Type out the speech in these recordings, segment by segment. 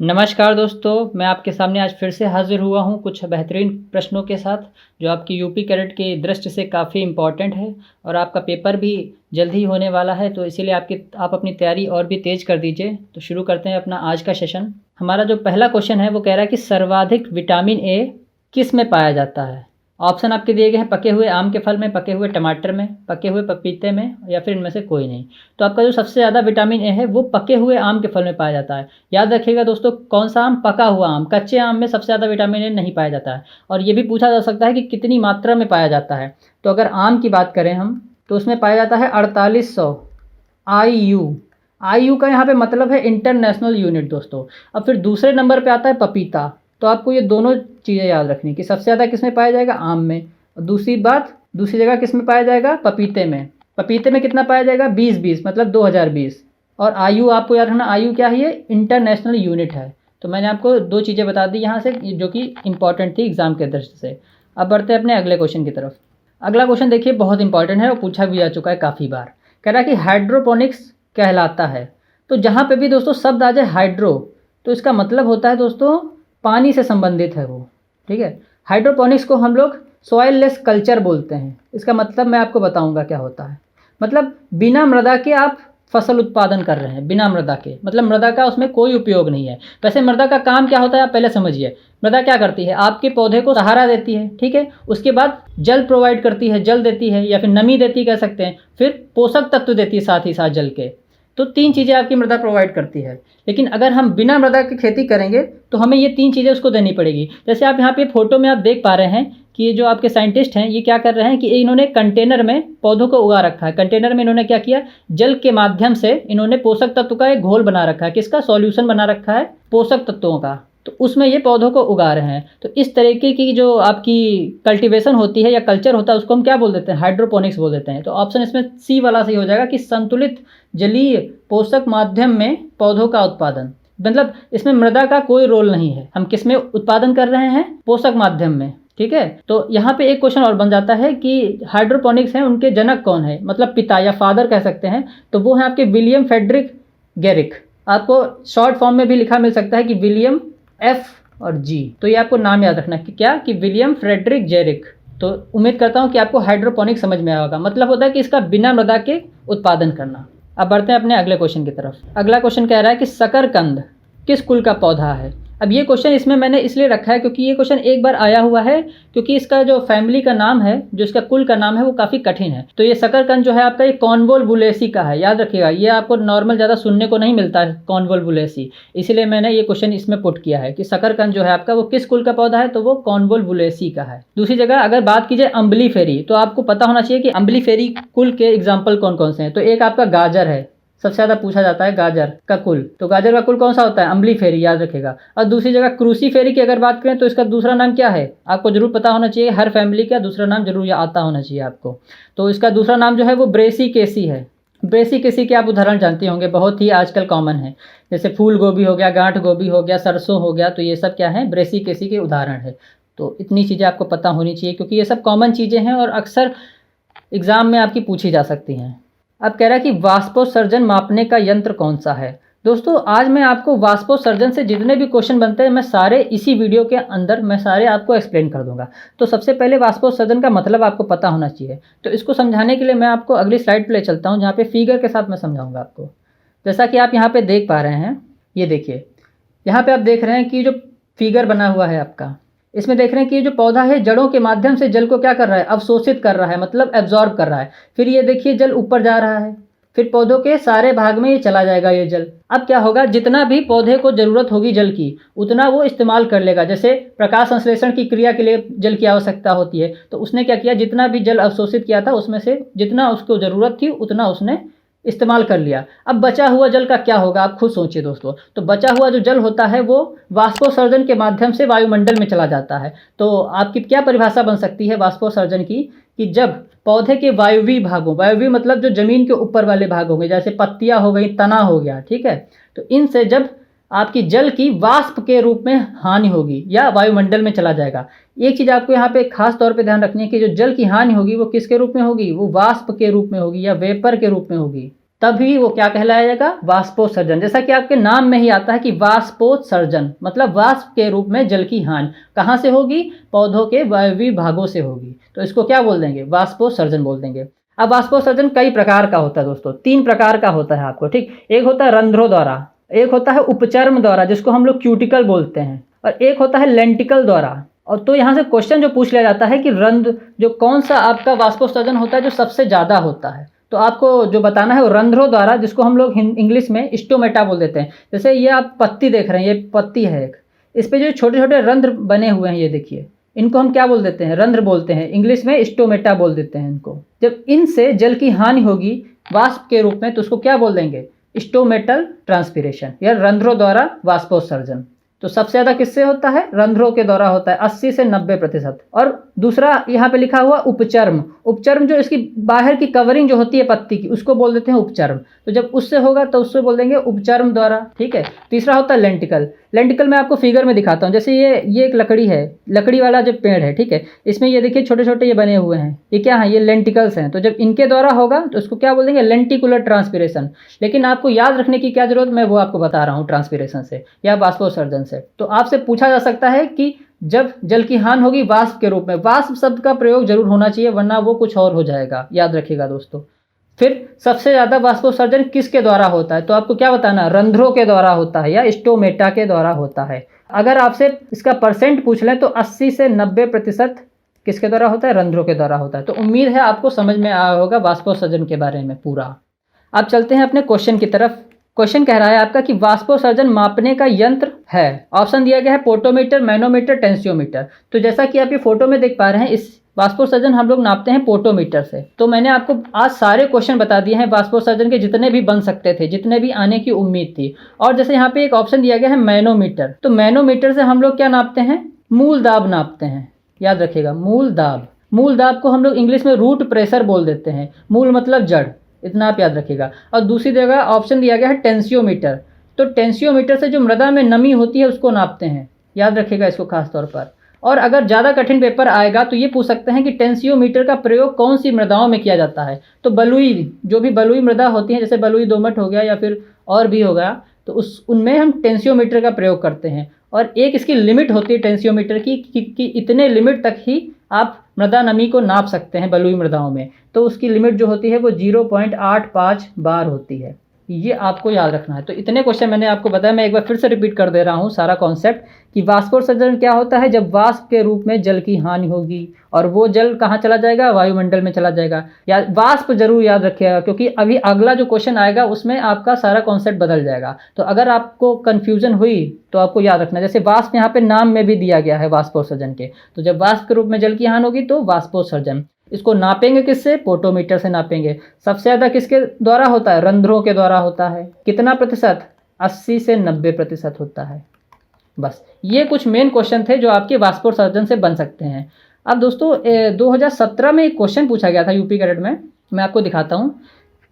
नमस्कार दोस्तों, मैं आपके सामने आज फिर से हाज़िर हुआ हूँ कुछ बेहतरीन प्रश्नों के साथ, जो आपकी यूपी कैडेट की दृष्टि से काफ़ी इम्पोर्टेंट है और आपका पेपर भी जल्द ही होने वाला है। तो इसीलिए आप अपनी तैयारी और भी तेज़ कर दीजिए। तो शुरू करते हैं अपना आज का सेशन। हमारा जो पहला क्वेश्चन है वो कह रहा है कि सर्वाधिक विटामिन ए किस में पाया जाता है? ऑप्शन आपके दिए गए हैं पके हुए आम के फल में, पके हुए टमाटर में, पके हुए पपीते में या फिर इनमें से कोई नहीं। तो आपका जो सबसे ज़्यादा विटामिन ए है वो पके हुए आम के फल में पाया जाता है। याद रखिएगा दोस्तों, कौन सा आम? पका हुआ आम। कच्चे आम में सबसे ज़्यादा विटामिन ए नहीं पाया जाता है। और ये भी पूछा जा सकता है कि कितनी मात्रा में पाया जाता है। तो अगर आम की बात करें हम, तो उसमें पाया जाता है 4800 IU। IU का यहाँ पे मतलब है इंटरनेशनल यूनिट दोस्तों। अब फिर दूसरे नंबर पे आता है पपीता। तो आपको ये दोनों चीज़ें याद रखनी कि सबसे ज़्यादा किस में पाया जाएगा? आम में। और दूसरी जगह किस में पाया जाएगा? पपीते में। पपीते में कितना पाया जाएगा? 20 मतलब 2020। और आयु आपको याद रखना, आयु क्या है? ये इंटरनेशनल यूनिट है। तो मैंने आपको दो चीज़ें बता दी यहाँ से जो कि इंपॉर्टेंट थी एग्जाम के दृष्टि से। अब बढ़ते हैं अपने अगले क्वेश्चन की तरफ। अगला क्वेश्चन देखिए, बहुत इंपॉर्टेंट है और पूछा भी जा चुका है काफ़ी बार। कह रहा है कि हाइड्रोपोनिक्स कहलाता है। तो जहाँ पे भी दोस्तों शब्द आ जाए हाइड्रो, तो इसका मतलब होता है दोस्तों पानी से संबंधित है वो। ठीक है, हाइड्रोपोनिक्स को हम लोग सॉइल लेस कल्चर बोलते हैं। इसका मतलब मैं आपको बताऊंगा क्या होता है। मतलब बिना मृदा के आप फसल उत्पादन कर रहे हैं, बिना मृदा के, मतलब मृदा का उसमें कोई उपयोग नहीं है। वैसे मृदा का काम क्या होता है आप पहले समझिए। मृदा क्या करती है? आपके पौधे को सहारा देती है, ठीक है। उसके बाद जल प्रोवाइड करती है, जल देती है या फिर नमी देती कह सकते हैं। फिर पोषक तत्व देती है साथ ही साथ जल के। तो 3 चीज़ें आपकी मृदा प्रोवाइड करती है। लेकिन अगर हम बिना मृदा की खेती करेंगे तो हमें ये 3 चीज़ें उसको देनी पड़ेगी। जैसे आप यहाँ पे फोटो में आप देख पा रहे हैं कि ये जो आपके साइंटिस्ट हैं ये क्या कर रहे हैं कि इन्होंने कंटेनर में पौधों को उगा रखा है। कंटेनर में इन्होंने क्या किया? जल के माध्यम से इन्होंने पोषक तत्व का एक घोल बना रखा है। किसका? सॉल्यूशन बना रखा है पोषक तत्वों का। तो उसमें ये पौधों को उगा रहे हैं। तो इस तरीके की जो आपकी कल्टीवेशन होती है या कल्चर होता है उसको हम क्या बोल देते हैं? हाइड्रोपोनिक्स बोल देते हैं। तो ऑप्शन इसमें सी वाला सही हो जाएगा कि संतुलित जलीय पोषक माध्यम में पौधों का उत्पादन। मतलब इसमें मृदा का कोई रोल नहीं है। हम किस में उत्पादन कर रहे हैं? पोषक माध्यम में। ठीक है, तो यहाँ पे एक क्वेश्चन और बन जाता है कि हाइड्रोपोनिक्स हैं, उनके जनक कौन है? मतलब पिता या फादर कह सकते हैं। तो वो है आपके विलियम फ्रेडरिक गेरिक। आपको शॉर्ट फॉर्म में भी लिखा मिल सकता है कि विलियम F और G। तो ये आपको नाम याद रखना कि क्या? कि विलियम फ्रेडरिक जेरिक। तो उम्मीद करता हूँ कि आपको हाइड्रोपोनिक समझ में आया होगा। मतलब होता है कि इसका बिना मृदा के उत्पादन करना। अब बढ़ते हैं अपने अगले क्वेश्चन की तरफ। अगला क्वेश्चन कह रहा है कि शकरकंद किस कुल का पौधा है? अब ये क्वेश्चन इसमें मैंने इसलिए रखा है क्योंकि ये क्वेश्चन एक बार आया हुआ है, क्योंकि इसका जो फैमिली का नाम है, जो इसका कुल का नाम है वो काफ़ी कठिन है। तो ये शकरकंद जो है आपका ये कॉन्वोल्वुलेसी का है। याद रखिएगा, ये आपको नॉर्मल ज़्यादा सुनने को नहीं मिलता है कॉन्वोल्वुलेसी। इसीलिए मैंने ये क्वेश्चन इसमें पुट किया है कि शकरकंद जो है आपका वो किस कुल का पौधा है? तो वो कॉन्वोल्वुलेसी का है। दूसरी जगह अगर बात कीजिए अम्बलीफेरी, तो आपको पता होना चाहिए कि अम्बलीफेरी कुल के एग्जाम्पल कौन कौन से हैं। तो एक आपका गाजर है, सबसे ज़्यादा पूछा जाता है गाजर का कुल। तो गाजर का कुल कौन सा होता है? अम्बलीफेरी, याद रखेगा। और दूसरी जगह क्रूसीफेरी की अगर बात करें तो इसका दूसरा नाम क्या है? आपको जरूर पता होना चाहिए। हर फैमिली का दूसरा नाम जरूर आता होना चाहिए आपको। तो इसका दूसरा नाम जो है वो ब्रेसिकेसी है। ब्रेसिकेसी के आप उदाहरण जानते होंगे, बहुत ही आजकल कॉमन है। जैसे फूल गोभी हो गया, गांठ गोभी हो गया, सरसों हो गया। तो ये सब क्या है? ब्रेसिकेसी के उदाहरण है। तो इतनी चीज़ें आपको पता होनी चाहिए क्योंकि ये सब कॉमन चीज़ें हैं और अक्सर एग्ज़ाम में आपकी पूछी जा सकती हैं। अब कह रहा है कि वाष्पोत्सर्जन मापने का यंत्र कौन सा है? दोस्तों आज मैं आपको वाष्पोत्सर्जन से जितने भी क्वेश्चन बनते हैं मैं सारे इसी वीडियो के अंदर मैं सारे आपको एक्सप्लेन कर दूंगा। तो सबसे पहले वाष्पोत्सर्जन का मतलब आपको पता होना चाहिए। तो इसको समझाने के लिए मैं आपको अगली स्लाइड पर ले चलता हूँ जहाँ पे फिगर के साथ मैं समझाऊंगा आपको। जैसा कि आप यहाँ पे देख पा रहे हैं, ये देखिए यहाँ पे आप देख रहे हैं कि जो फिगर बना हुआ है आपका, इसमें देख रहे हैं कि ये जो पौधा है जड़ों के माध्यम से जल को क्या कर रहा है? अवशोषित कर रहा है, मतलब एब्जॉर्ब कर रहा है। फिर ये देखिए जल ऊपर जा रहा है, फिर पौधों के सारे भाग में ये चला जाएगा ये जल। अब क्या होगा? जितना भी पौधे को जरूरत होगी जल की उतना वो इस्तेमाल कर लेगा। जैसे प्रकाश संश्लेषण की क्रिया के लिए जल की आवश्यकता होती है, तो उसने क्या किया? जितना भी जल अवशोषित किया था उसमें से जितना उसको जरूरत थी उतना उसने इस्तेमाल कर लिया। अब बचा हुआ जल का क्या होगा? आप खुद सोचिए दोस्तों। तो बचा हुआ जो जल होता है वो वाष्पोत्सर्जन के माध्यम से वायुमंडल में चला जाता है। तो आपकी क्या परिभाषा बन सकती है वाष्पोत्सर्जन की? कि जब पौधे के वायवीय भागों, वायवीय मतलब जो जमीन के ऊपर वाले भाग होंगे, जैसे पत्तियां हो गई, तना हो गया, ठीक है, तो इनसे जब आपकी जल की वाष्प के रूप में हानि होगी या वायुमंडल में चला जाएगा। एक चीज़ आपको यहाँ पे खास तौर पे ध्यान रखनी है कि जो जल की हानि होगी वो किसके रूप में होगी? वो वाष्प के रूप में होगी या वेपर के रूप में होगी। तभी वो क्या कहलाएगा, वाष्पोत्सर्जन। जैसा कि आपके नाम में ही आता है कि वाष्पोत्सर्जन, मतलब वाष्प के रूप में जल की हानि कहाँ से होगी, पौधों के वायवीय भागों से होगी, तो इसको क्या बोल देंगे, वाष्पोत्सर्जन बोल देंगे। अब वाष्पोत्सर्जन कई प्रकार का होता है दोस्तों, 3 प्रकार का होता है आपको, ठीक। एक होता है रंध्रों द्वारा, एक होता है उपचर्म द्वारा जिसको हम लोग क्यूटिकल बोलते हैं, और एक होता है लेंटिकल द्वारा। और तो यहाँ से क्वेश्चन जो पूछ लिया जाता है कि रंध्र जो कौन सा आपका वाष्पोत्सर्जन होता है जो सबसे ज़्यादा होता है, तो आपको जो बताना है वो रंध्रों द्वारा, जिसको हम लोग इंग्लिश में स्टोमेटा बोल देते हैं। जैसे ये आप पत्ती देख रहे हैं, ये पत्ती है एक, इस पे जो छोटे छोटे रंध्र बने हुए हैं, ये देखिए, इनको हम क्या बोल देते हैं, रंध्र बोलते हैं, इंग्लिश में स्टोमेटा बोल देते हैं इनको। जब इनसे जल की हानि होगी वाष्प के रूप में तो उसको क्या बोल देंगे, स्टोमेटल ट्रांसपिरेशन या रंध्रों द्वारा वाष्पोत्सर्जन। तो सबसे ज़्यादा किससे होता है, रंध्रों के द्वारा होता है, 80 से 90%। और दूसरा यहाँ पे लिखा हुआ उपचर्म, उपचर्म जो इसकी बाहर की कवरिंग जो होती है पत्ती की, उसको बोल देते हैं उपचर्म। तो जब उससे होगा तो उससे बोल देंगे उपचर्म द्वारा, ठीक है। तीसरा होता है लेंटिकल, लेंटिकल मैं आपको फिगर में दिखाता हूँ। जैसे ये एक लकड़ी है, लकड़ी वाला जो पेड़ है, ठीक है, इसमें ये देखिए छोटे छोटे ये बने हुए हैं, ये क्या है, ये लेंटिकल्स हैं। तो जब इनके द्वारा होगा तो उसको क्या बोल देंगे, लेंटिकुलर ट्रांसपिरेशन। लेकिन आपको याद रखने की क्या जरूरत, मैं वो आपको बता रहा हूँ, ट्रांसपिरेशन से या वाष्पोत्सर्जन से। तो आपसे पूछा जा सकता है कि जब जल की हानि होगी वाष्प के रूप में, वाष्प शब्द का प्रयोग जरूर होना चाहिए वरना वो कुछ और हो जाएगा, याद रखिएगा दोस्तों। फिर सबसे ज़्यादा वाष्पोत्सर्जन किसके द्वारा होता है, तो आपको क्या बताना, रंध्रों के द्वारा होता है या स्टोमेटा के द्वारा होता है। अगर आपसे इसका परसेंट पूछ लें तो 80 से 90% किसके द्वारा होता है, रंध्रों के द्वारा होता है। तो उम्मीद है आपको समझ में आया होगा वाष्पोत्सर्जन के बारे में पूरा। अब चलते हैं अपने क्वेश्चन की तरफ। क्वेश्चन कह रहा है आपका कि वाष्पोत्सर्जन मापने का यंत्र है, ऑप्शन दिया गया है पोटोमीटर, मैनोमीटर, टेंसियोमीटर। तो जैसा कि आप ये फोटो में देख पा रहे हैं, इस वाष्पोत्सर्जन हम लोग नापते हैं पोटोमीटर से। तो मैंने आपको आज सारे क्वेश्चन बता दिए हैं वाष्पोत्सर्जन के, जितने भी बन सकते थे, जितने भी आने की उम्मीद थी। और जैसे यहाँ पे एक ऑप्शन दिया गया है मैनोमीटर, तो मैनोमीटर से हम लोग क्या नापते हैं, मूल दाब नापते हैं, याद रखिएगा, मूल दाब। मूल दाब को हम लोग इंग्लिश में रूट प्रेशर बोल देते हैं, मूल मतलब जड़, इतना आप याद रखिएगा। और दूसरी जगह ऑप्शन दिया गया है टेंसियोमीटर, तो टेंसियोमीटर से जो मृदा में नमी होती है उसको नापते हैं, याद रखिएगा इसको खास तौर पर। और अगर ज़्यादा कठिन पेपर आएगा तो ये पूछ सकते हैं कि टेंसियोमीटर का प्रयोग कौन सी मृदाओं में किया जाता है। तो बलुई, जो भी बलुई मृदा होती है, जैसे बलुई दोमट हो गया या फिर और भी हो गया, तो उनमें हम टेंसियोमीटर का प्रयोग करते हैं। और एक इसकी लिमिट होती है टेंसियोमीटर की कि इतने लिमिट तक ही आप मृदा नमी को नाप सकते हैं बलुई मृदाओं में। तो उसकी लिमिट जो होती है वो 0.85 बार होती है, ये आपको याद रखना है। तो इतने क्वेश्चन मैंने आपको बताया, मैं एक बार फिर से रिपीट कर दे रहा हूँ सारा कॉन्सेप्ट कि वाष्पोत्सर्जन क्या होता है, जब वाष्प के रूप में जल की हानि होगी और वो जल कहाँ चला जाएगा, वायुमंडल में चला जाएगा। या वाष्प जरूर याद रखिएगा, क्योंकि अभी अगला जो क्वेश्चन आएगा उसमें आपका सारा कॉन्सेप्ट बदल जाएगा। तो अगर आपको कन्फ्यूजन हुई तो आपको याद रखना, जैसे वाष्प यहाँ पे नाम में भी दिया गया है वाष्पोत्सर्जन के, तो जब वाष्प के रूप में जल की हानि होगी तो वाष्पोत्सर्जन। इसको नापेंगे किससे, पोटोमीटर से नापेंगे। सबसे ज़्यादा किसके द्वारा होता है, रंध्रों के द्वारा होता है। कितना प्रतिशत, 80 से 90% होता है। बस ये कुछ मेन क्वेश्चन थे जो आपके वाष्पोत्सर्जन से बन सकते हैं। अब दोस्तों 2017 में एक क्वेश्चन पूछा गया था यूपी कैडेट में, मैं आपको दिखाता हूँ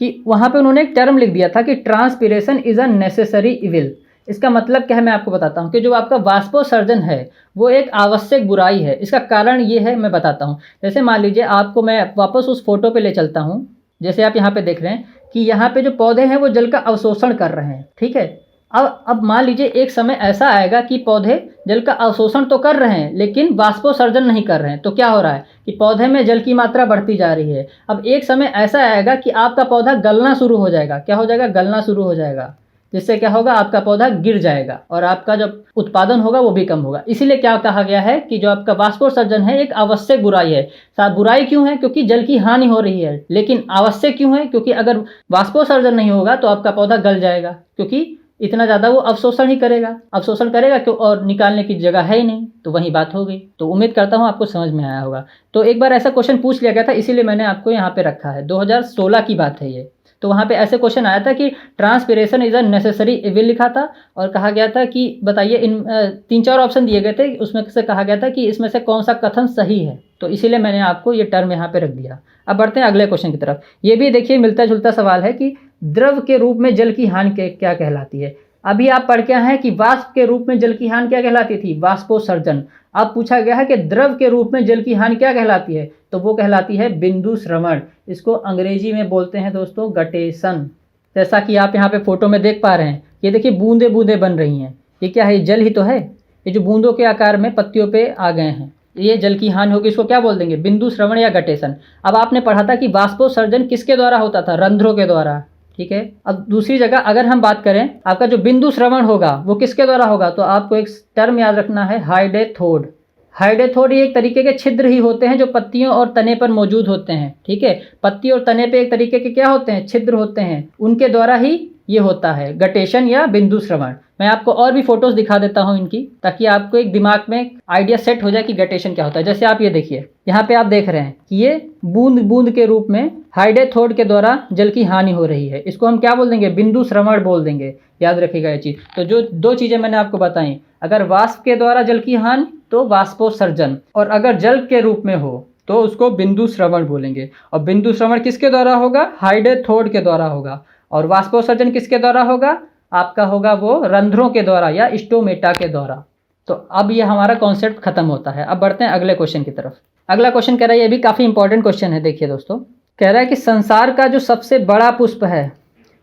कि वहाँ पे उन्होंने एक टर्म लिख दिया था कि transpiration is a necessary evil. इसका मतलब क्या है मैं आपको बताता हूँ कि जो आपका वाष्पोत्सर्जन है वो एक आवश्यक बुराई है। इसका कारण ये है, मैं बताता हूँ। जैसे मान लीजिए आपको मैं वापस उस फोटो पे ले चलता हूँ, जैसे आप यहाँ पे देख रहे हैं कि यहाँ पे जो पौधे हैं वो जल का अवशोषण कर रहे हैं, ठीक है। अब मान लीजिए एक समय ऐसा आएगा कि पौधे जल का अवशोषण तो कर रहे हैं लेकिन वाष्पोत्सर्जन नहीं कर रहे हैं। तो क्या हो रहा है कि पौधे में जल की मात्रा बढ़ती जा रही है। अब एक समय ऐसा आएगा कि आपका पौधा गलना शुरू हो जाएगा। क्या हो जाएगा, गलना शुरू हो जाएगा, जिससे क्या होगा, आपका पौधा गिर जाएगा और आपका जो उत्पादन होगा वो भी कम होगा। इसीलिए क्या कहा गया है कि जो आपका वाष्पोत्सर्जन है एक आवश्यक बुराई है। साथ बुराई क्यों है, क्योंकि जल की हानि हो रही है, लेकिन आवश्यक क्यों है, क्योंकि अगर वाष्पोत्सर्जन नहीं होगा तो आपका पौधा गल जाएगा, क्योंकि इतना ज़्यादा वो अवशोषण ही करेगा। अवशोषण करेगा क्यों, और निकालने की जगह है ही नहीं, तो वही बात हो गई। तो उम्मीद करता हूँ आपको समझ में आया होगा। तो एक बार ऐसा क्वेश्चन पूछ लिया गया था, इसीलिए मैंने आपको यहाँ पे रखा है। 2016 की बात है ये। तो वहाँ पे ऐसे क्वेश्चन आया था कि transpiration is a necessary evil लिखा था और कहा गया था कि बताइए, इन 3-4 ऑप्शन दिए गए थे, उसमें से कहा गया था कि इसमें से कौन सा कथन सही है। तो इसीलिए मैंने आपको ये टर्म यहाँ पे रख दिया। अब बढ़ते हैं अगले क्वेश्चन की तरफ। ये भी देखिए मिलता जुलता सवाल है कि द्रव के रूप में जल की हानि क्या कहलाती है। अभी आप पढ़ के आए हैं कि वाष्प के रूप में जल की हानि क्या कहलाती थी, वाष्पोत्सर्जन। अब पूछा गया है कि द्रव के रूप में जल की हानि क्या कहलाती है, तो वो कहलाती है बिंदु श्रवण। इसको अंग्रेजी में बोलते हैं दोस्तों गटेशन। जैसा कि आप यहाँ पे फोटो में देख पा रहे हैं, ये देखिए बूंदे बूंदे बन रही हैं। ये क्या है? जल ही तो है। ये जो बूंदों के आकार में पत्तियों पे आ गए हैं, ये जल की हानि होगी। इसको क्या बोल देंगे? बिंदु श्रवण या गटेशन। अब आपने पढ़ा था कि बाष्पोत्सर्जन किसके द्वारा होता था? रंध्रों के द्वारा। ठीक है। अब दूसरी जगह अगर हम बात करें, आपका जो बिंदु श्रवण होगा वो किसके द्वारा होगा? तो आपको एक टर्म याद रखना है, हाइडेथोड। हाइडेथोड ये एक तरीके के छिद्र ही होते हैं जो पत्तियों और तने पर मौजूद होते हैं। ठीक है। पत्ती और तने पे एक तरीके के क्या होते हैं? छिद्र होते हैं। उनके द्वारा ही ये होता है गटेशन या बिंदु श्रवण। मैं आपको और भी फोटोज दिखा देता हूं इनकी, ताकि आपको एक दिमाग में आइडिया सेट हो जाए कि गटेशन क्या होता है। जैसे आप ये देखिए, यहाँ पे आप देख रहे हैं कि ये बूंद बूंद के रूप में हाइडेथोड के द्वारा जल की हानि हो रही है। इसको हम क्या बोल देंगे? बिंदु श्रवण बोल देंगे। याद रखिएगा ये चीज। तो जो दो चीजें मैंने आपको बताई, अगर वाष्प के द्वारा जल की हानि तो वाष्पोत्सर्जन, और अगर जल के रूप में हो तो उसको बिंदु श्रवण बोलेंगे। और बिंदु श्रवण किसके द्वारा होगा? हाइडेथोड के द्वारा होगा। और वाष्पोत्सर्जन किसके द्वारा होगा? आपका होगा वो रंध्रों के द्वारा या स्टोमेटा के द्वारा। तो अब ये हमारा कॉन्सेप्ट खत्म होता है। अब बढ़ते हैं अगले क्वेश्चन की तरफ। अगला क्वेश्चन कह रहा है, ये भी काफी इंपॉर्टेंट क्वेश्चन है। देखिए दोस्तों, कह रहा है कि संसार का जो सबसे बड़ा पुष्प है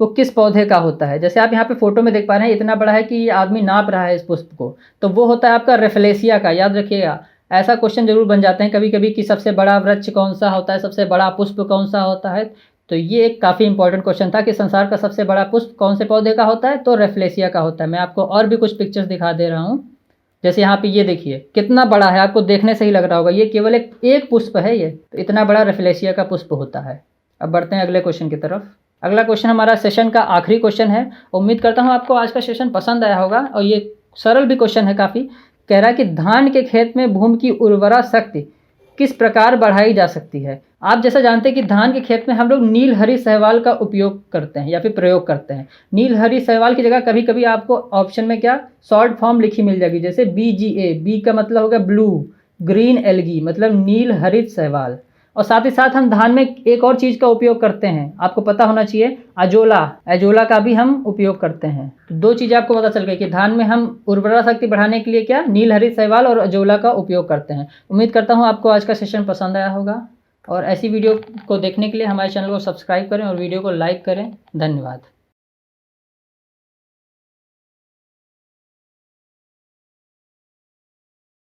वो किस पौधे का होता है? जैसे आप यहाँ पे फोटो में देख पा रहे हैं, इतना बड़ा है कि ये आदमी नाप रहा है इस पुष्प को, तो वो होता है आपका रेफलेसिया का। याद रखिएगा, ऐसा क्वेश्चन जरूर बन जाते हैं कभी कभी कि सबसे बड़ा वृक्ष कौन सा होता है, सबसे बड़ा पुष्प कौन सा होता है। तो ये एक काफ़ी इंपॉर्टेंट क्वेश्चन था कि संसार का सबसे बड़ा पुष्प कौन से पौधे का होता है? तो रेफलेसिया का होता है। मैं आपको और भी कुछ पिक्चर्स दिखा दे रहा हूँ। जैसे यहाँ पे ये देखिए कितना बड़ा है, आपको देखने से ही लग रहा होगा ये केवल एक पुष्प है। ये तो इतना बड़ा रेफलेसिया का पुष्प होता है। अब बढ़ते हैं अगले क्वेश्चन की तरफ। अगला क्वेश्चन हमारा सेशन का आखिरी क्वेश्चन है। उम्मीद करता हूँ आपको आज का सेशन पसंद आया होगा, और ये सरल भी क्वेश्चन है काफ़ी। कह रहा है कि धान के खेत में भूमि की उर्वरा शक्ति किस प्रकार बढ़ाई जा सकती है? आप जैसा जानते हैं कि धान के खेत में हम लोग नील हरी शैवाल का उपयोग करते हैं या फिर प्रयोग करते हैं। नील हरी शैवाल की जगह कभी कभी आपको ऑप्शन में क्या शॉर्ट फॉर्म लिखी मिल जाएगी, जैसे BGA। बी का मतलब होगा ब्लू, ग्रीन एल्गी मतलब नील हरित शैवाल। और साथ ही साथ हम धान में एक और चीज़ का उपयोग करते हैं, आपको पता होना चाहिए, अजोला। एजोला का भी हम उपयोग करते हैं। तो दो चीज़ें आपको पता चल गई कि धान में हम उर्वरा शक्ति बढ़ाने के लिए क्या नील हरित शैवाल और अजोला का उपयोग करते हैं। उम्मीद करता हूँ आपको आज का सेशन पसंद आया होगा, और ऐसी वीडियो को देखने के लिए हमारे चैनल को सब्सक्राइब करें और वीडियो को लाइक करें। धन्यवाद।